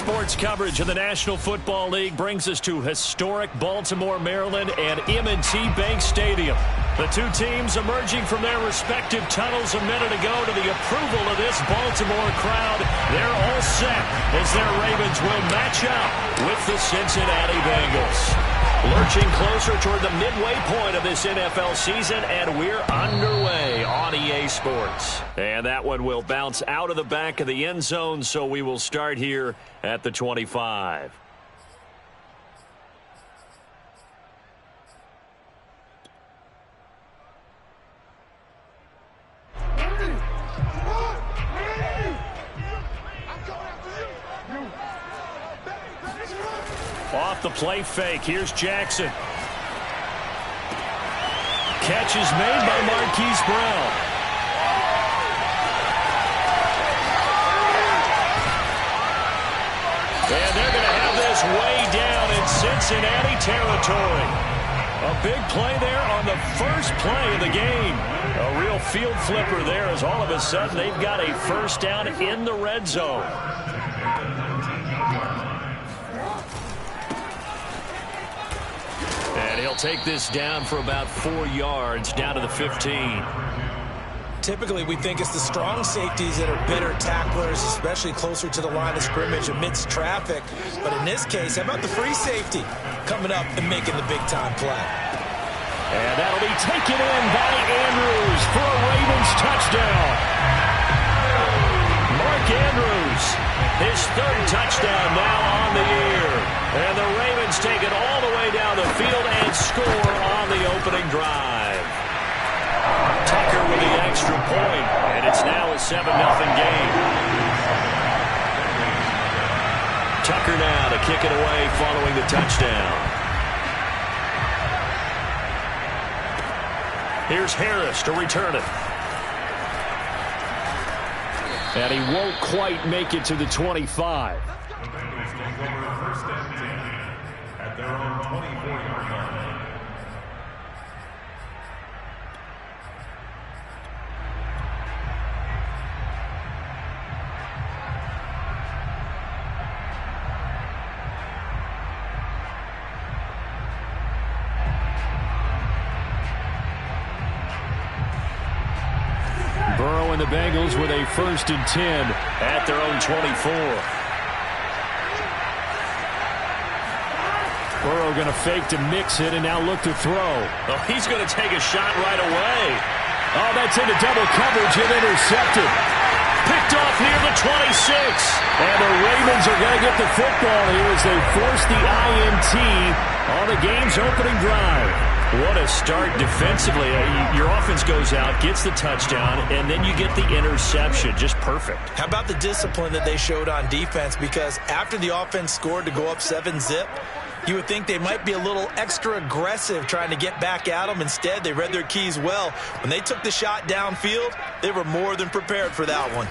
Sports coverage of the National Football League brings us to historic Baltimore, Maryland, and M&T Bank Stadium. The two teams emerging from their respective tunnels a minute ago to the approval of this Baltimore crowd. They're all set as their Ravens will match up with the Cincinnati Bengals. Lurching closer toward the midway point of this NFL season, and we're underway on EA Sports. And that one will bounce out of the back of the end zone, so we will start here at the 25. Off the play fake. Here's Jackson. Catch is made by Marquise Brown. And they're going to have this way down in Cincinnati territory. A big play there on the first play of the game. A real field flipper there as all of a sudden they've got a first down in the red zone. And he'll take this down for about 4 yards, down to the 15. Typically, we think it's the strong safeties that are better tacklers, especially closer to the line of scrimmage amidst traffic. But in this case, how about the free safety coming up and making the big-time play? And that'll be taken in by Andrews for a Ravens touchdown. Mark Andrews, his third touchdown now on the year. And the Ravens take it all the way down the field and score on the opening drive. Tucker with the extra point, and it's now a 7-0 game. Tucker now to kick it away following the touchdown. Here's Harris to return it. And he won't quite make it to the 25. At their own 24-yard line. Burrow and the Bengals with a 1st and 10 at their own 24. Burrow going to fake to mix it and now look to throw. Oh, he's going to take a shot right away. Oh, that's into double coverage and intercepted. Picked off near the 26. And the Ravens are going to get the football here as they force the INT on the game's opening drive. What a start defensively. Your offense goes out, gets the touchdown, and then you get the interception. Just perfect. How about the discipline that they showed on defense? Because after the offense scored to go up 7-zip, you would think they might be a little extra aggressive trying to get back at them. Instead, they read their keys well. When they took the shot downfield, they were more than prepared for that one.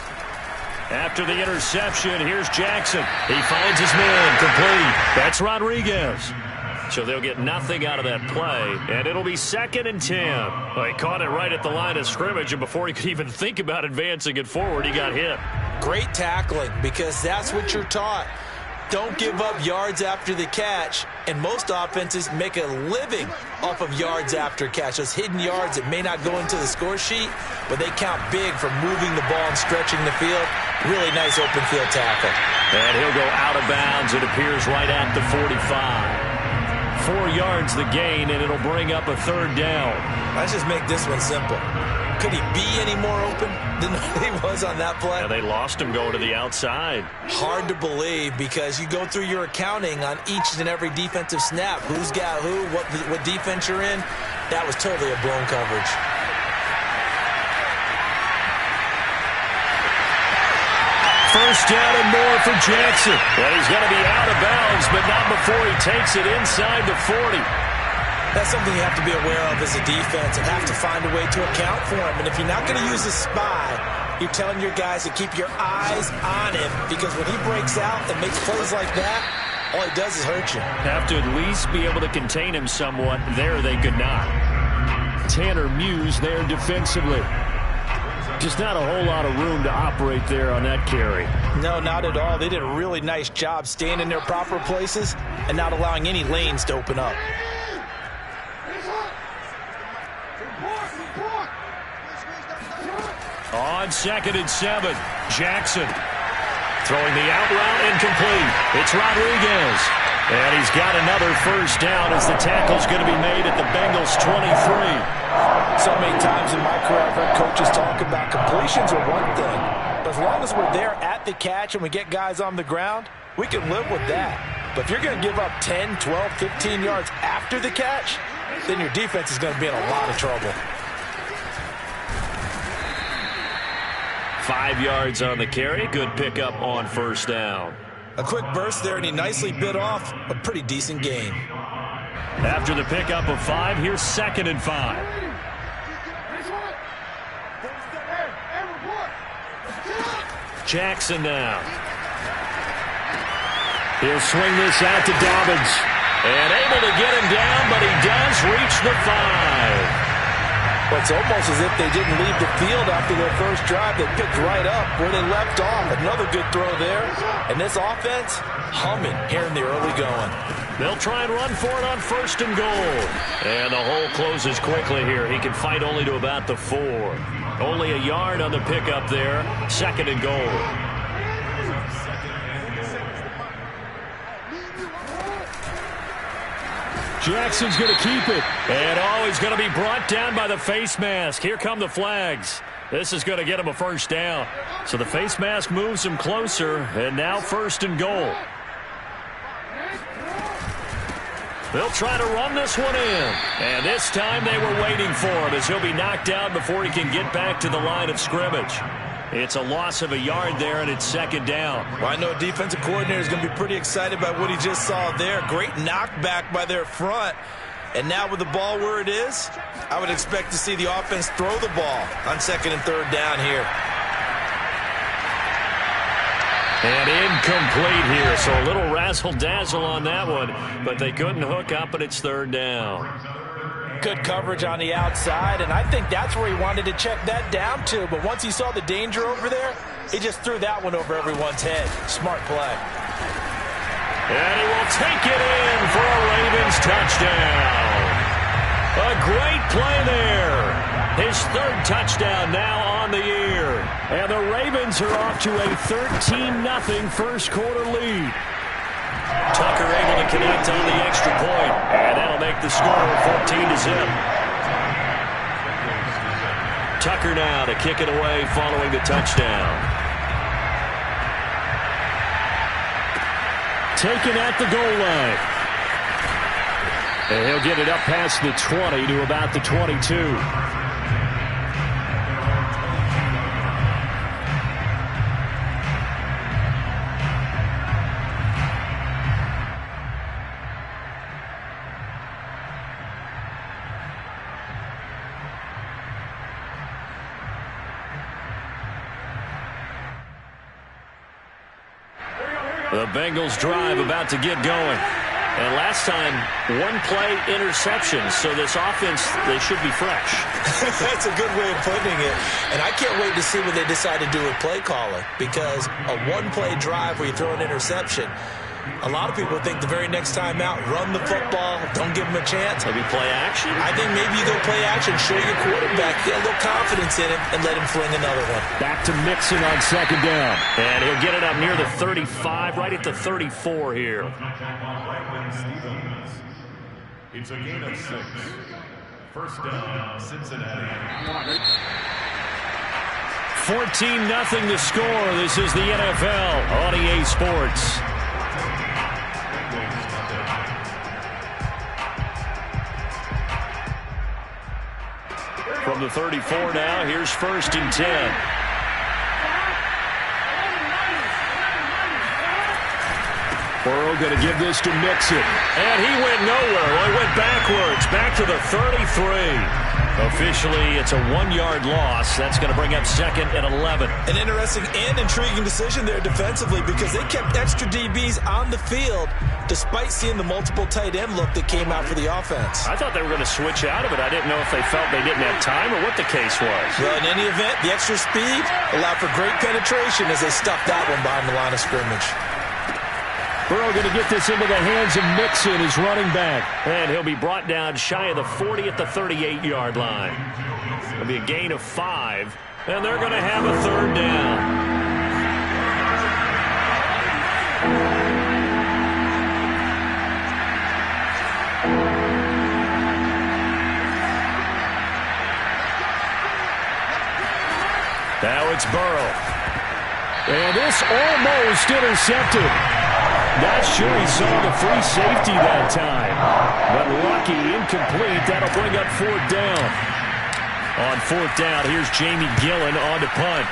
After the interception, here's Jackson. He finds his man complete. That's Rodriguez. So they'll get nothing out of that play, and it'll be 2nd and 10. Well, he caught it right at the line of scrimmage, and before he could even think about advancing it forward, he got hit. Great tackling, because that's what you're taught. Don't give up yards after the catch, and most offenses make a living off of yards after catch. Those hidden yards that may not go into the score sheet, but they count big for moving the ball and stretching the field. Really nice open field tackle. And he'll go out of bounds. It appears right at the 45. 4 yards the gain, and it'll bring up a 3rd down. Let's just make this one simple. Could he be any more open than he was on that play? Yeah, they lost him going to the outside. Hard to believe, because you go through your accounting on each and every defensive snap. Who's got who, what defense you're in. That was totally a blown coverage. First down and more for Jackson. Well, he's going to be out of bounds, but not before he takes it inside the 40. That's something you have to be aware of as a defense and have to find a way to account for him. And if you're not going to use a spy, you're telling your guys to keep your eyes on him, because when he breaks out and makes plays like that, all he does is hurt you. Have to at least be able to contain him somewhat. There they could not. Tanner Muse there defensively. Just not a whole lot of room to operate there on that carry. No, not at all. They did a really nice job staying in their proper places and not allowing any lanes to open up. On 2nd and 7, Jackson throwing the out route incomplete. It's Rodriguez. And he's got another first down as the tackle's going to be made at the Bengals 23. So many times in my career, I've heard coaches talk about completions are one thing. But as long as we're there at the catch and we get guys on the ground, we can live with that. But if you're going to give up 10, 12, 15 yards after the catch, then your defense is going to be in a lot of trouble. 5 yards on the carry. Good pickup on first down. A quick burst there, and he nicely bit off a pretty decent gain. After the pickup of 5, here's 2nd and 5. Jackson now. He'll swing this out to Dobbins. And able to get him down, but he does reach the 5. Well, it's almost as if they didn't leave the field after their first drive. They picked right up where they left off. Another good throw there. And this offense, humming here in the early going. They'll try and run for it on 1st and goal. And the hole closes quickly here. He can fight only to about the 4. Only a yard on the pickup there. 2nd and goal. Jackson's going to keep it. And he's going to be brought down by the face mask. Here come the flags. This is going to get him a first down. So the face mask moves him closer. And now 1st and goal. They'll try to run this one in. And this time they were waiting for him as he'll be knocked down before he can get back to the line of scrimmage. It's a loss of a yard there, and it's 2nd down. Well, I know defensive coordinator is going to be pretty excited about what he just saw there. Great knockback by their front. And now with the ball where it is, I would expect to see the offense throw the ball on 2nd and 3rd down here. And incomplete here, so a little razzle-dazzle on that one, but they couldn't hook up, and it's 3rd down. Good coverage on the outside, and I think that's where he wanted to check that down to. But once he saw the danger over there, he just threw that one over everyone's head. Smart play. And he will take it in for a Ravens touchdown. A great play there. His 3rd touchdown now on the year. And the Ravens are off to a 13-0 first quarter lead. Tucker able to connect on the extra point, and that'll make the score 14-0. Tucker now to kick it away following the touchdown. Taken at the goal line. And he'll get it up past the 20 to about the 22. The Bengals drive about to get going. And last time, one play interception. So this offense, they should be fresh. That's a good way of putting it. And I can't wait to see what they decide to do with play calling. Because a one-play drive where you throw an interception, a lot of people think the very next time out, run the football, don't give them a chance. Maybe play action? I think maybe you go play action, show your quarterback, get a little confidence in him, and let him fling another one. Back to Mixon on 2nd down. And he'll get it up near the 35, right at the 34 here. It's a gain of 6. First down, Cincinnati. 14-0 the score. This is the NFL on EA Sports. From the 34 now, here's 1st and 10. Burrow going to give this to Mixon. And he went nowhere. Well, he went backwards, back to the 33. Officially, it's a 1-yard loss. That's going to bring up 2nd and 11. An interesting and intriguing decision there defensively because they kept extra DBs on the field despite seeing the multiple tight end look that came out for the offense. I thought they were going to switch out of it. I didn't know if they felt they didn't have time or what the case was. Well, in any event, the extra speed allowed for great penetration as they stuffed that one behind the line of scrimmage. Burrow going to get this into the hands of Mixon, his running back. And he'll be brought down shy of the 40 at the 38-yard line. It'll be a gain of 5, and they're going to have a 3rd down. Now it's Burrow. And this almost intercepted. Not sure he saw the free safety that time. But lucky, incomplete. That'll bring up 4th down. On 4th down, here's Jamie Gillen on to punt.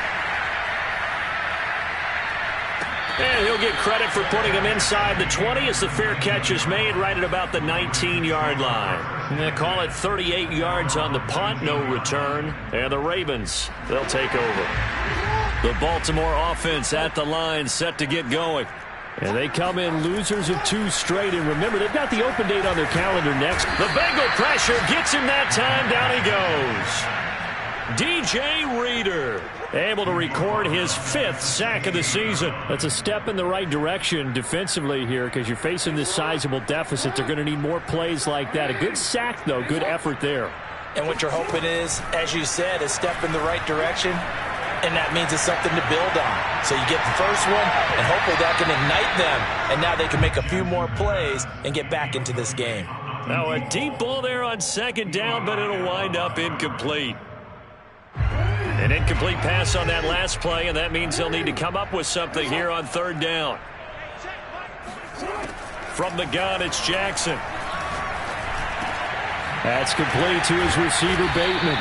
And he'll get credit for putting him inside the 20 as the fair catch is made right at about the 19-yard line. And they call it 38 yards on the punt, no return. And the Ravens, they'll take over. The Baltimore offense at the line, set to get going. And they come in losers of 2 straight. And remember, they've got the open date on their calendar next. The Bengal pressure gets him that time. Down he goes. DJ Reader able to record his 5th sack of the season. That's a step in the right direction defensively here because you're facing this sizable deficit. They're going to need more plays like that. A good sack, though. Good effort there. And what you're hoping is, as you said, a step in the right direction. And that means it's something to build on. So you get the first one, and hopefully that can ignite them. And now they can make a few more plays and get back into this game. Now a deep ball there on 2nd down, but it'll wind up incomplete. An incomplete pass on that last play, and that means they'll need to come up with something here on 3rd down. From the gun, it's Jackson. That's complete to his receiver, Bateman.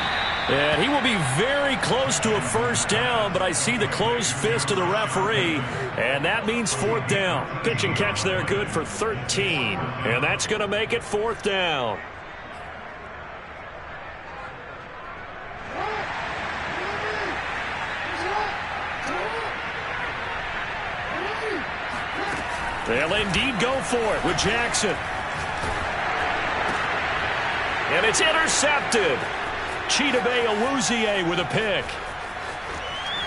And he will be very close to a 1st down, but I see the closed fist of the referee, and that means 4th down. Pitch and catch there good for 13, and that's going to make it 4th down. They'll indeed go for it with Jackson. And it's intercepted. Chidobe Awuzie with a pick.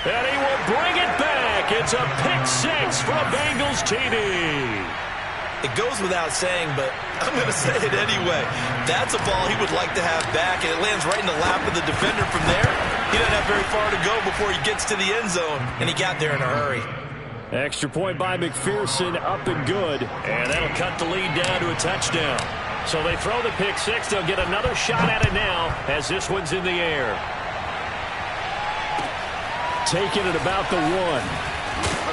And he will bring it back. It's a pick 6 for a Bengals TD. It goes without saying, but I'm going to say it anyway. That's a ball he would like to have back, and it lands right in the lap of the defender from there. He doesn't have very far to go before he gets to the end zone, and he got there in a hurry. Extra point by McPherson, up and good. And that'll cut the lead down to a touchdown. So they throw the pick 6. They'll get another shot at it now as this one's in the air. Taking it about the 1.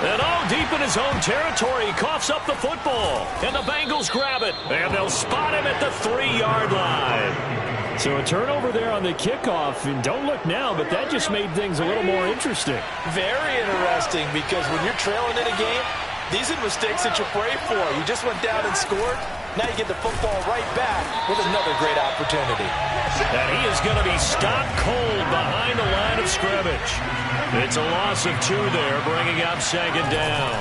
And deep in his own territory, he coughs up the football. And the Bengals grab it. And they'll spot him at the 3-yard line. So a turnover there on the kickoff. And don't look now, but that just made things a little more interesting. Very interesting because when you're trailing in a game, these are mistakes that you pray for. You just went down and scored. Now you get the football right back with another great opportunity. And he is going to be stopped cold behind the line of scrimmage. It's a loss of 2 there, bringing up 2nd down.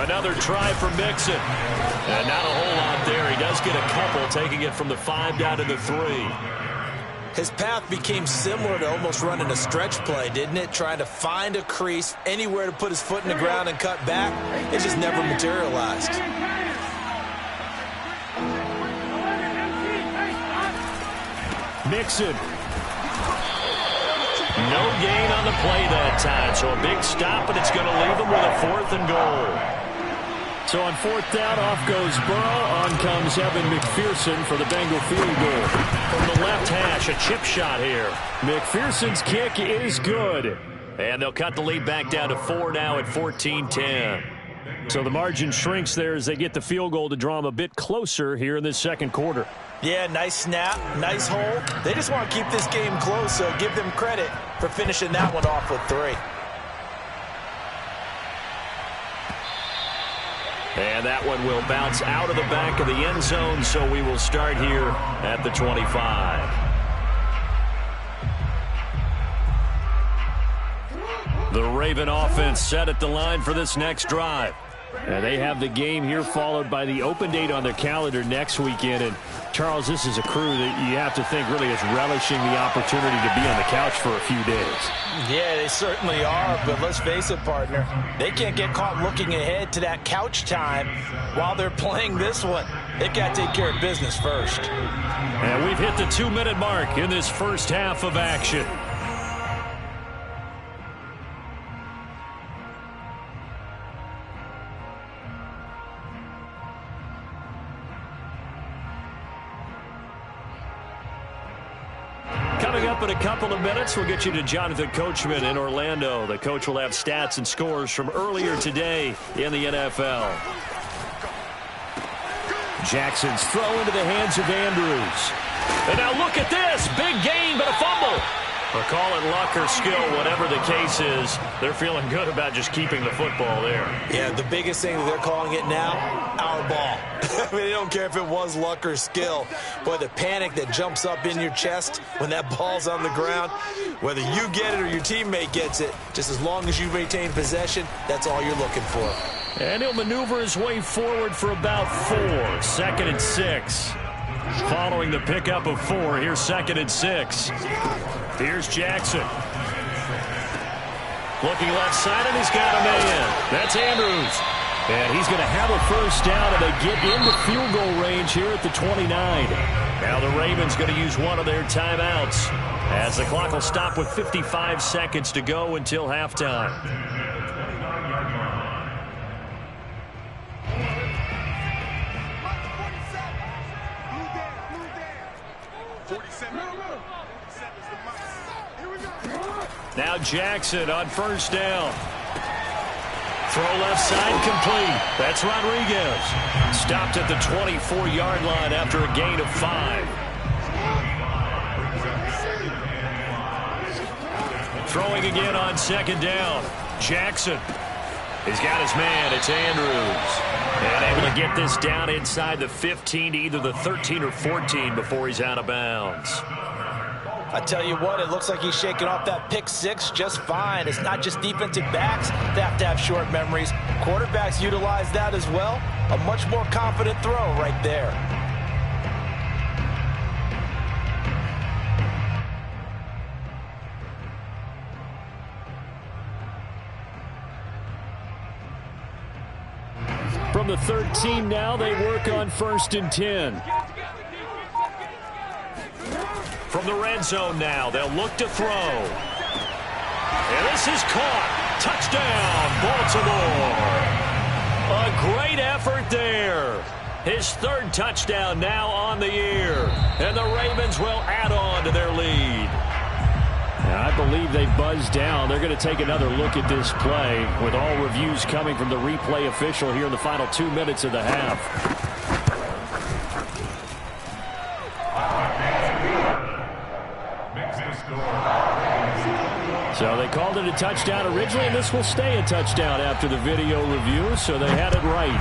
Another try for Mixon. And not a whole lot there. He does get a couple, taking it from the 5 down to the 3. His path became similar to almost running a stretch play, didn't it? Trying to find a crease, anywhere to put his foot in the ground and cut back. It just never materialized. Mixon. No gain on the play that time, so a big stop, and it's going to leave them with a 4th and goal. So on 4th down, off goes Burrow. On comes Evan McPherson for the Bengal field goal. From the left hash, a chip shot here. McPherson's kick is good. And they'll cut the lead back down to 4 now at 14-10. So the margin shrinks there as they get the field goal to draw them a bit closer here in this 2nd quarter. Yeah, nice snap, nice hole. They just want to keep this game close, so give them credit for finishing that one off with 3. And that one will bounce out of the back of the end zone, so we will start here at the 25. The Raven offense set at the line for this next drive. They have the game here followed by the open date on their calendar next weekend. And, Charles, this is a crew that you have to think really is relishing the opportunity to be on the couch for a few days. Yeah, they certainly are, but let's face it, partner. They can't get caught looking ahead to that couch time while they're playing this one. They got to take care of business first. And we've hit the 2-minute mark in this first half of action. Coming up in a couple of minutes, we'll get you to Jonathan Coachman in Orlando. The coach will have stats and scores from earlier today in the NFL. Jackson's throw into the hands of Andrews. And now look at this. Big gain, but a fumble. Or call it luck or skill, whatever the case is, they're feeling good about just keeping the football there. Yeah, the biggest thing that they're calling it now, our ball. I mean, they don't care if it was luck or skill. Boy, the panic that jumps up in your chest when that ball's on the ground, whether you get it or your teammate gets it, just as long as you maintain possession, that's all you're looking for. And he'll maneuver his way forward for about 4. 2nd and 6. Following the pickup of 4, here's 2nd and 6. Here's Jackson. Looking left side, and he's got a man. That's Andrews. And he's going to have a first down, and they get into field goal range here at the 29. Now the Ravens going to use one of their timeouts as the clock will stop with 55 seconds to go until halftime. Now Jackson on first down. Throw left side complete. That's Rodriguez. Stopped at the 24-yard line after a gain of 5. Throwing again on 2nd down. Jackson. He's got his man. It's Andrews. And able to get this down inside the 15 to either the 13 or 14 before he's out of bounds. I tell you what, it looks like he's shaking off that pick 6 just fine. It's not just defensive backs that have to have short memories. Quarterbacks utilize that as well. A much more confident throw right there. From the 13 now, they work on 1st and 10. From the red zone now, they'll look to throw. And this is caught. Touchdown, Baltimore. A great effort there. His 3rd touchdown now on the year. And the Ravens will add on to their lead. Now, I believe they buzzed down. They're going to take another look at this play with all reviews coming from the replay official here in the final 2 minutes of the half. So they called it a touchdown originally, and this will stay a touchdown after the video review, so they had it right.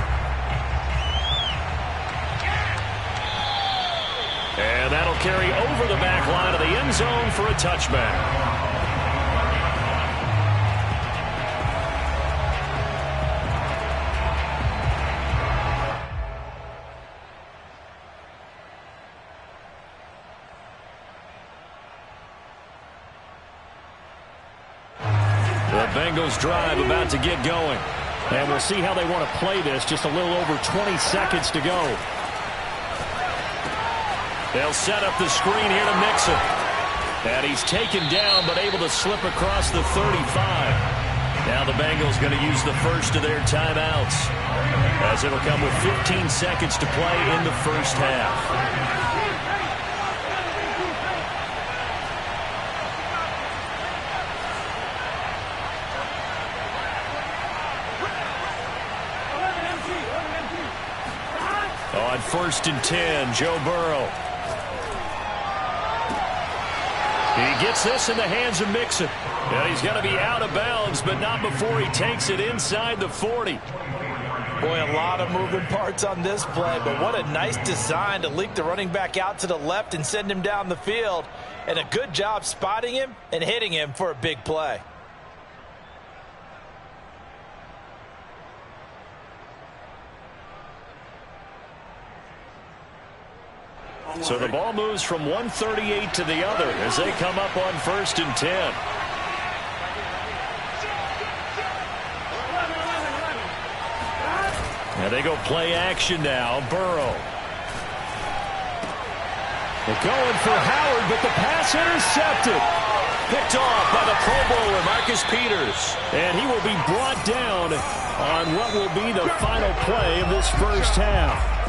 And that'll carry over the back line of the end zone for a touchback. Bengals drive about to get going. And we'll see how they want to play this. Just a little over 20 seconds to go. They'll set up the screen here to Mixon. And he's taken down but able to slip across the 35. Now the Bengals going to use the first of their timeouts, as it'll come with 15 seconds to play in the first half. On 1st and 10, Joe Burrow. He gets this in the hands of Mixon. And he's going to be out of bounds, but not before he takes it inside the 40. Boy, a lot of moving parts on this play, but what a nice design to leak the running back out to the left and send him down the field. And a good job spotting him and hitting him for a big play. So the ball moves from 138 to the other as they come up on 1st and 10. And they go play action now. Burrow. They're going for Howard, but the pass intercepted. Picked off by the Pro Bowler, Marcus Peters. And he will be brought down on what will be the final play of this first half.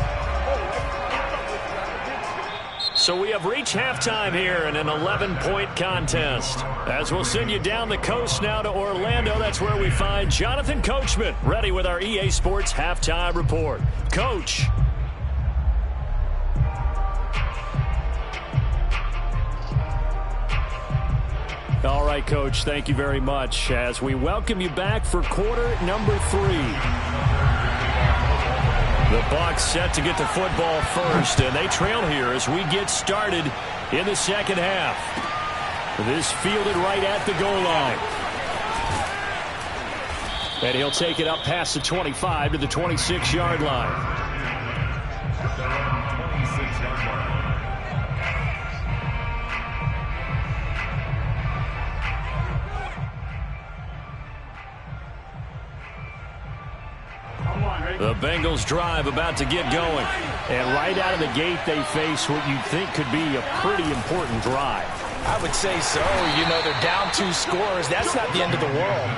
So we have reached halftime here in an 11-point contest. As we'll send you down the coast now to Orlando, that's where we find Jonathan Coachman, ready with our EA Sports Halftime Report. Coach. All right, Coach, thank you very much as we welcome you back for quarter number 3. The Bucs set to get the football first, and they trail here as we get started in the second half. This fielded right at the goal line. And he'll take it up past the 25 to the 26-yard line. The Bengals drive about to get going. And right out of the gate, they face what you'd think could be a pretty important drive. I would say so. You know, they're down 2 scores. That's not the end of the world.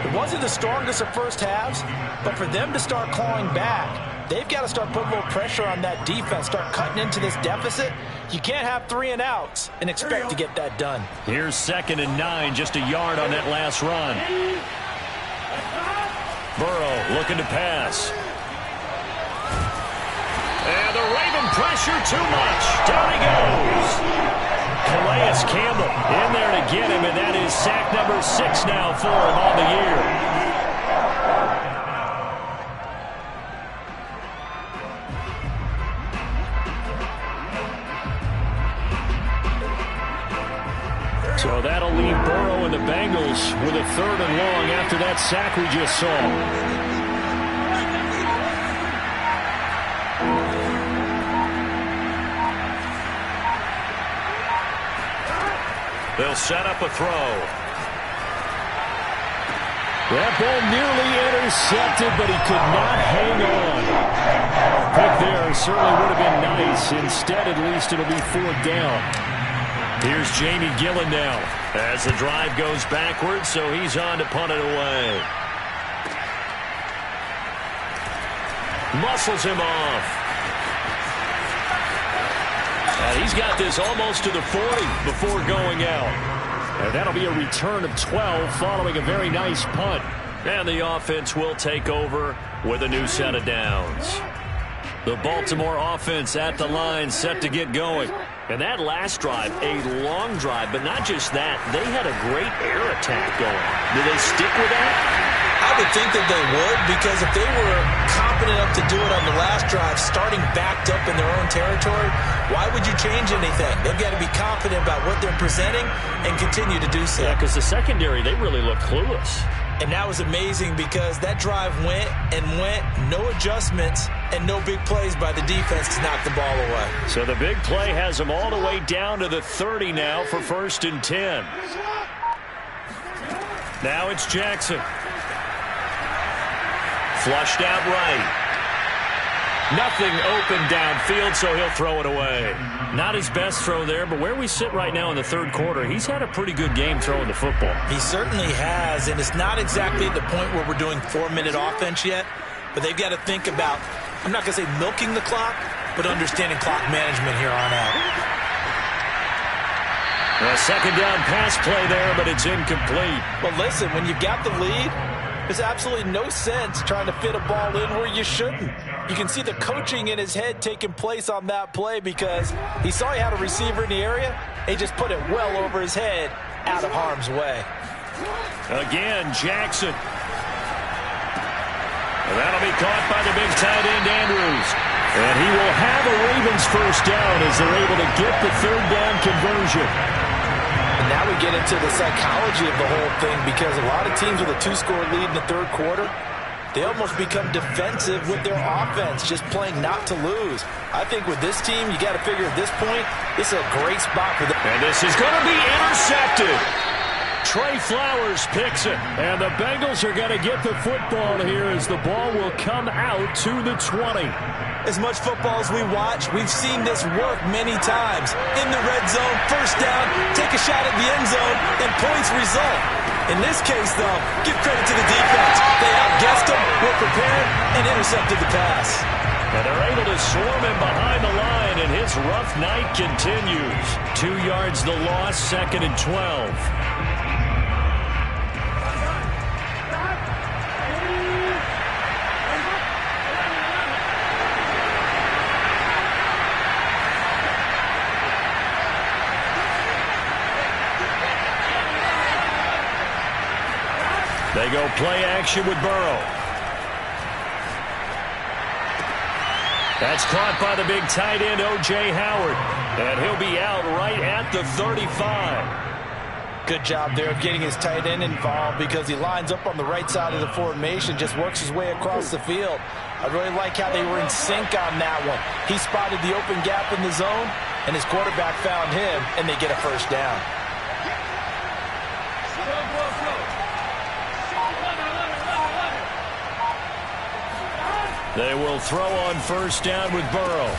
It wasn't the strongest of first halves, but for them to start clawing back, they've got to start putting a little pressure on that defense, start cutting into this deficit. You can't have 3 and outs and expect to get that done. Here's 2nd and 9, just a yard on that last run. Burrow looking to pass. And the Raven pressure too much. Down he goes. Calais Campbell in there to get him, and that is sack number 6 now for him on the year. So that'll leave Burrow and the Bengals with a 3rd and long after that sack we just saw. They'll set up a throw. That ball nearly intercepted, but he could not hang on. Pick there certainly would have been nice. Instead, at least, it'll be 4th down. Here's Jamie Gillen now as the drive goes backwards, so he's on to punt it away. Muscles him off. And he's got this almost to the 40 before going out. And that'll be a return of 12 following a very nice punt. And the offense will take over with a new set of downs. The Baltimore offense at the line set to get going. And that last drive, a long drive, but not just that. They had a great air attack going. Do they stick with that? I would think that they would, because if they were confident enough to do it on the last drive, starting backed up in their own territory, why would you change anything? They've got to be confident about what they're presenting and continue to do so. Yeah, because the secondary, they really look clueless. And that was amazing because that drive went and went, no adjustments, and no big plays by the defense to knock the ball away. So the big play has them all the way down to the 30 now for 1st and 10. Now it's Jackson. Flushed out right. Nothing open downfield, so he'll throw it away. Not his best throw there, but where we sit right now in the 3rd quarter, he's had a pretty good game throwing the football. He certainly has, and it's not exactly at the point where we're doing 4-minute offense yet, but they've got to think about, I'm not going to say milking the clock, but understanding clock management here on out. A 2nd down pass play there, but it's incomplete. Well, listen, when you've got the lead, there's absolutely no sense trying to fit a ball in where you shouldn't. You can see the coaching in his head taking place on that play because he saw he had a receiver in the area. He just put it well over his head, out of harm's way. Again, Jackson. That'll be caught by the big tight end, Andrews. And he will have a Ravens 1st down as they're able to get the 3rd down conversion. And now we get into the psychology of the whole thing because a lot of teams with a 2-score lead in the 3rd quarter, they almost become defensive with their offense, just playing not to lose. I think with this team, you got to figure at this point, this is a great spot for them. And this is going to be intercepted. Trey Flowers picks it, and the Bengals are going to get the football here as the ball will come out to the 20. As much football as we watch, we've seen this work many times. In the red zone, first down, take a shot at the end zone, and points result. In this case, though, give credit to the defense. They outguessed him, were prepared, and intercepted the pass. And they're able to swarm him behind the line, and his rough night continues. 2 yards the loss, 2nd and 12. They go play action with Burrow. That's caught by the big tight end, O.J. Howard. And he'll be out right at the 35. Good job there of getting his tight end involved because he lines up on the right side of the formation, just works his way across the field. I really like how they were in sync on that one. He spotted the open gap in the zone, and his quarterback found him, and they get a first down. They will throw on first down with Burrow.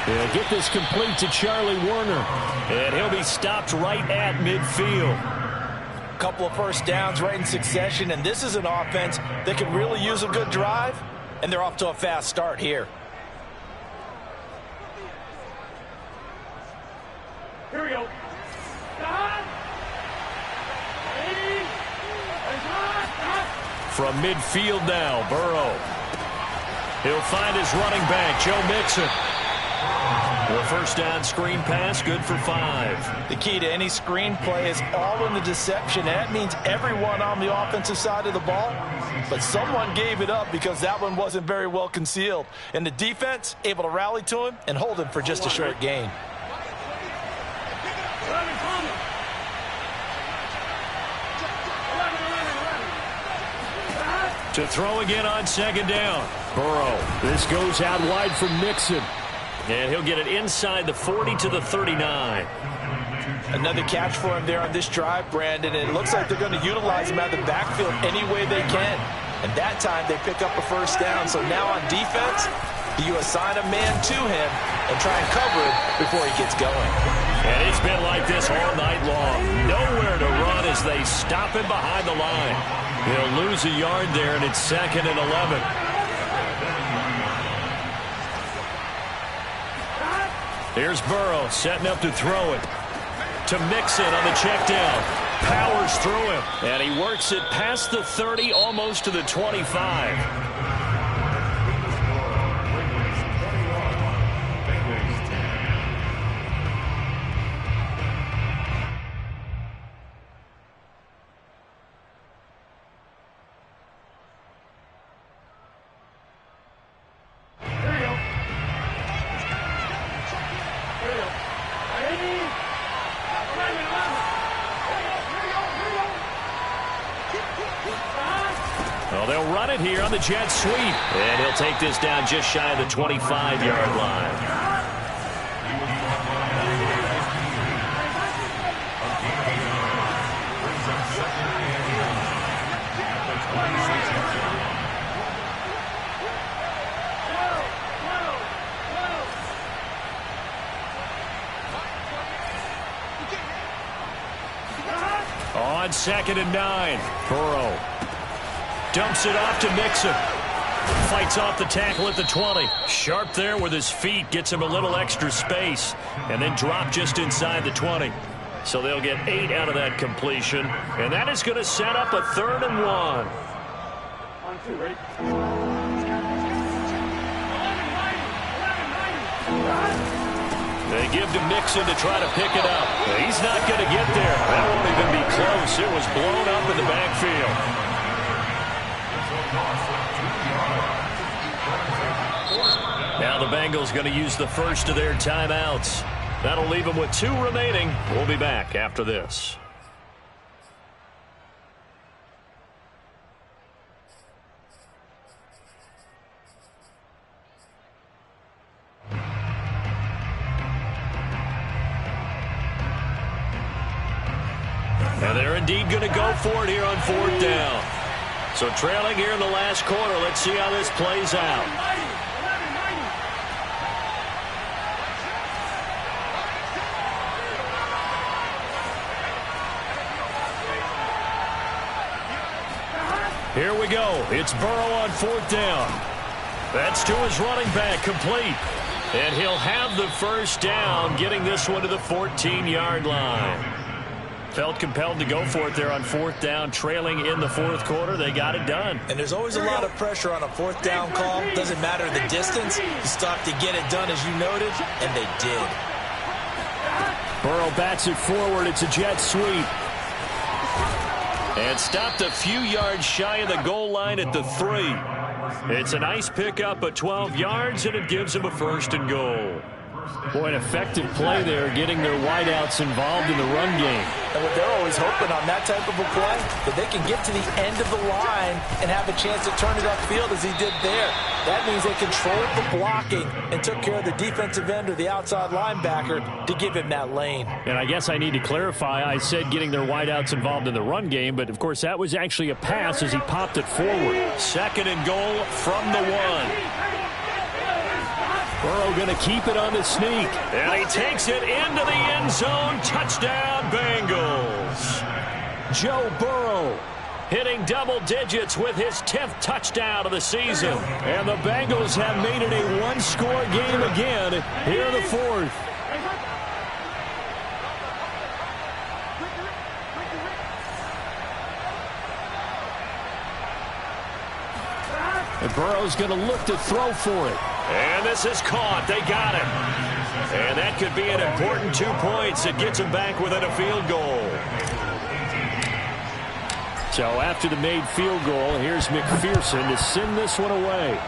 They'll get this complete to Charlie Warner. And he'll be stopped right at midfield. A couple of first downs right in succession, and this is an offense that can really use a good drive, and they're off to a fast start here. Here we go. From midfield now, Burrow. He'll find his running back, Joe Mixon. The first down screen pass, good for 5. The key to any screen play is all in the deception. That means everyone on the offensive side of the ball, but someone gave it up because that one wasn't very well concealed. And the defense able to rally to him and hold him for just a short gain. To throw again on second down. Burrow. This goes out wide for Mixon. And he'll get it inside the 40 to the 39. Another catch for him there on this drive, Brandon. And it looks like they're going to utilize him out of the backfield any way they can. And that time they pick up a first down. So now on defense, you assign a man to him and try and cover it before he gets going. And it's been like this all night long. Nowhere to run as they stop him behind the line. He'll lose a yard there, and it's 2nd and 11. Here's Burrow setting up to throw it. To Mixon on the check down. Powers through him. And he works it past the 30, almost to the 25. Well, they'll run it here on the jet sweep. And he'll take this down just shy of the 25-yard line. On 2nd and 9, Burrow dumps it off to Mixon. Fights off the tackle at the 20. Sharp there with his feet. Gets him a little extra space. And then drop just inside the 20. So they'll get 8 out of that completion. And that is going to set up a 3rd and 1. On 2, ready? They give to Mixon to try to pick it up. He's not going to get there. That won't even be close. It was blown up in the backfield. Now the Bengals going to use the first of their timeouts. That'll leave them with 2 remaining. We'll be back after this. And they're indeed going to go for it here on 4th down. So trailing here in the last quarter. Let's see how this plays out. Here we go. It's Burrow on 4th down. That's to his running back, complete. And he'll have the first down, getting this one to the 14-yard line. Felt compelled to go for it there on 4th down, trailing in the 4th quarter. They got it done. And there's always a lot of pressure on a 4th down call. Doesn't matter the distance. You stop to get it done, as you noted, and they did. Burrow bats it forward. It's a jet sweep. And stopped a few yards shy of the goal line at the 3. It's a nice pickup of 12 yards, and it gives him a 1st and goal. Boy, an effective play there, getting their wideouts involved in the run game. And what they're always hoping on that type of a play, that they can get to the end of the line and have a chance to turn it upfield as he did there. That means they controlled the blocking and took care of the defensive end or the outside linebacker to give him that lane. And I guess I need to clarify, I said getting their wideouts involved in the run game, but of course that was actually a pass as he popped it forward. 2nd and goal from the 1. Burrow going to keep it on the sneak. And he takes it into the end zone. Touchdown, Bengals. Joe Burrow hitting double digits with his 10th touchdown of the season. And the Bengals have made it a one-score game again here in the 4th. And Burrow's going to look to throw for it. And this is caught. They got him. And that could be an important 2 points. It gets him back within a field goal. So after the made field goal, here's McPherson to send this one away.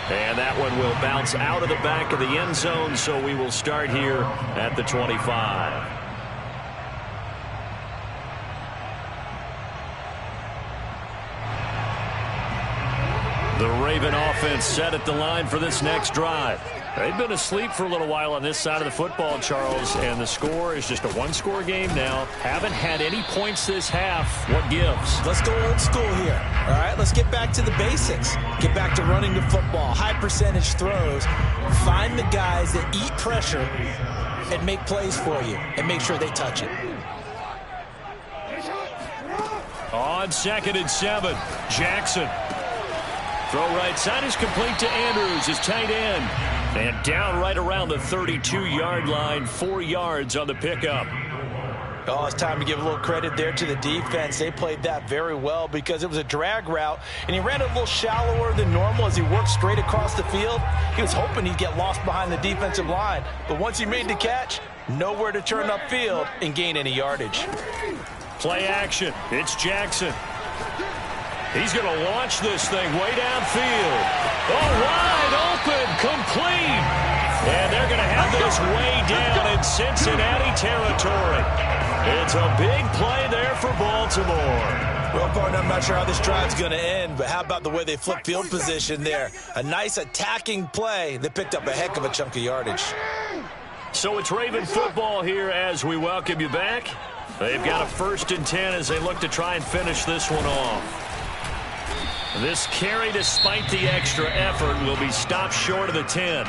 And that one will bounce out of the back of the end zone, so we will start here at the 25. The Raven offense set at the line for this next drive. They've been asleep for a little while on this side of the football, Charles, and the score is just a one-score game now. Haven't had any points this half. What gives? Let's go old school here. All right, let's get back to the basics. Get back to running the football, high percentage throws. Find the guys that eat pressure and make plays for you and make sure they touch it. On 2nd and 7, Jackson. Throw right side is complete to Andrews, his tight end. And down right around the 32-yard line, 4 yards on the pickup. Oh, it's time to give a little credit there to the defense. They played that very well because it was a drag route, and he ran it a little shallower than normal as he worked straight across the field. He was hoping he'd get lost behind the defensive line, but once he made the catch, nowhere to turn upfield and gain any yardage. Play action. It's Jackson. He's going to launch this thing way downfield. Oh, wide open, complete. And they're going to have this way down in Cincinnati territory. It's a big play there for Baltimore. Well, partner, I'm not sure how this drive's going to end, but how about the way they flip field position there? A nice attacking play that picked up a heck of a chunk of yardage. So it's Raven football here as we welcome you back. They've got a 1st and 10 as they look to try and finish this one off. This carry, despite the extra effort, will be stopped short of the 10.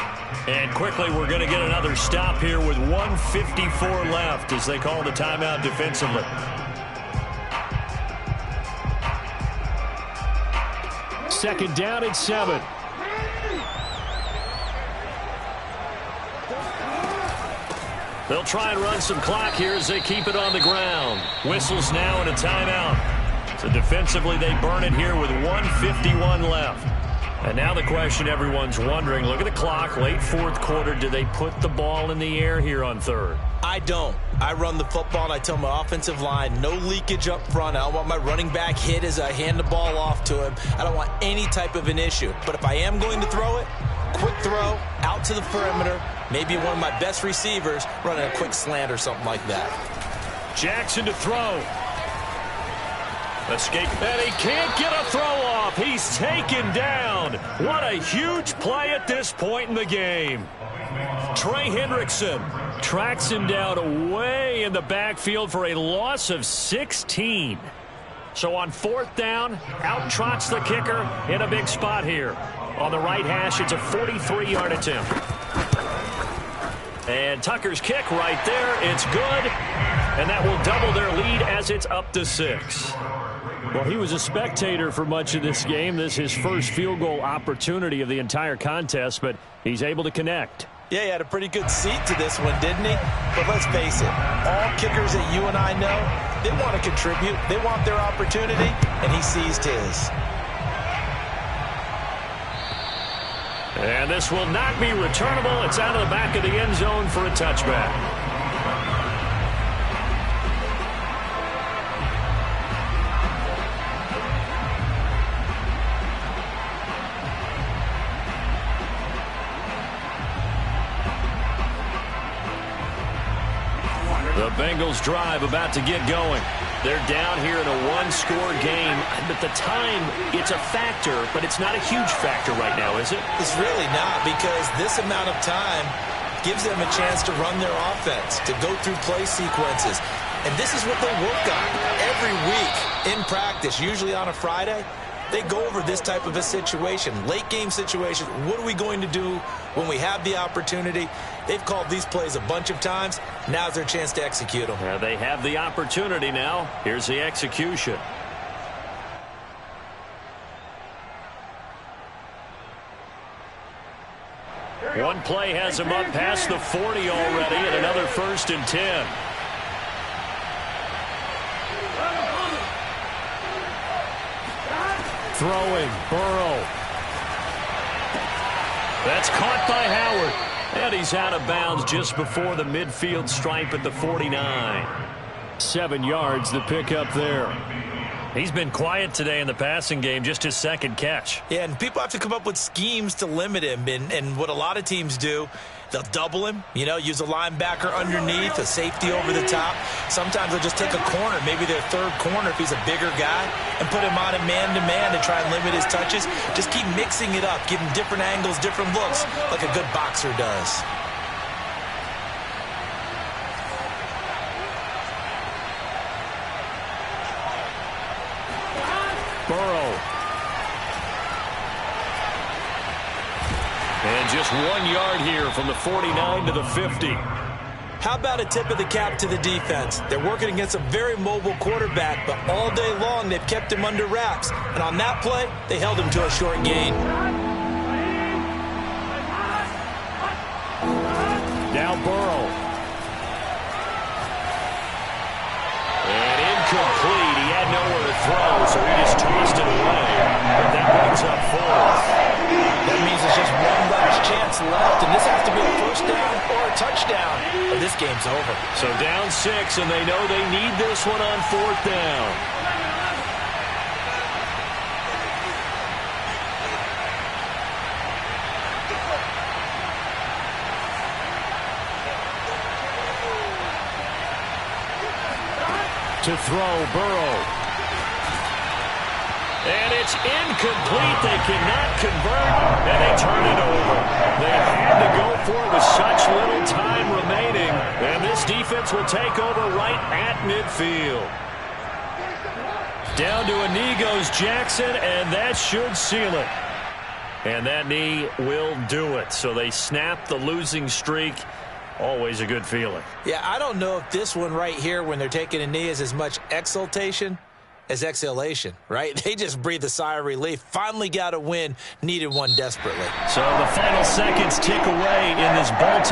And quickly, we're going to get another stop here with 1:54 left as they call the timeout defensively. Second down and 7. They'll try and run some clock here as they keep it on the ground. Whistles now and a timeout. So defensively, they burn it here with 1:51 left. And now the question everyone's wondering, look at the clock, late 4th quarter, do they put the ball in the air here on 3rd? I don't. I run the football, and I tell my offensive line, no leakage up front. I don't want my running back hit as I hand the ball off to him. I don't want any type of an issue. But if I am going to throw it, quick throw, out to the perimeter, maybe one of my best receivers running a quick slant or something like that. Jackson to throw. Escape, and he can't get a throw off. He's taken down. What a huge play at this point in the game. Trey Hendrickson tracks him down way in the backfield for a loss of 16. So on 4th down, out trots the kicker in a big spot here. On the right hash, it's a 43-yard attempt. And Tucker's kick right there. It's good. And that will double their lead as it's up to 6. Well, he was a spectator for much of this game. This is his first field goal opportunity of the entire contest, but he's able to connect. Yeah, he had a pretty good seat to this one, didn't he? But let's face it, all kickers that you and I know, they want to contribute. They want their opportunity, and he seized his. And this will not be returnable. It's out of the back of the end zone for a touchback. The Bengals drive about to get going. They're down here in a one-score game. But the time, it's a factor, but it's not a huge factor right now, is it? It's really not, because this amount of time gives them a chance to run their offense, to go through play sequences. And this is what they work on every week in practice, usually on a Friday. They go over this type of a situation, late game situation. What are we going to do when we have the opportunity? They've called these plays a bunch of times. Now's their chance to execute them. They have the opportunity now. Here's the execution. One play has him up past the 40 already, and another 1st and 10. Throwing, Burrow. That's caught by Howard. And he's out of bounds just before the midfield stripe at the 49. 7 yards, the pickup there. He's been quiet today in the passing game, just his 2nd catch. Yeah, and people have to come up with schemes to limit him. And what a lot of teams do, they'll double him, use a linebacker underneath, a safety over the top. Sometimes they'll just take a corner, maybe their 3rd corner if he's a bigger guy, and put him on a man-to-man to try and limit his touches. Just keep mixing it up, give him different angles, different looks, like a good boxer does. Burrow. And just 1 yard here from the 49 to the 50. How about a tip of the cap to the defense? They're working against a very mobile quarterback, but all day long they've kept him under wraps. And on that play, they held him to a short gain. Now Burrow. And incomplete. He had nowhere to throw, so he just tossed it away. But that brings up 4th. That means there's just one last chance left, and this has to be a 1st down or a touchdown, or this game's over. So down 6, and they know they need this one on 4th down. To throw, Burrow. And it's incomplete. They cannot convert, and they turn it over. They had to go for it with such little time remaining, and this defense will take over right at midfield. Down to a knee goes Jackson, and that should seal it. And that knee will do it. So they snap the losing streak. Always a good feeling. Yeah, I don't know if this one right here, when they're taking a knee, is as much exultation as exhalation, right? They just breathe a sigh of relief. Finally got a win, needed one desperately. So the final seconds tick away in this Baltimore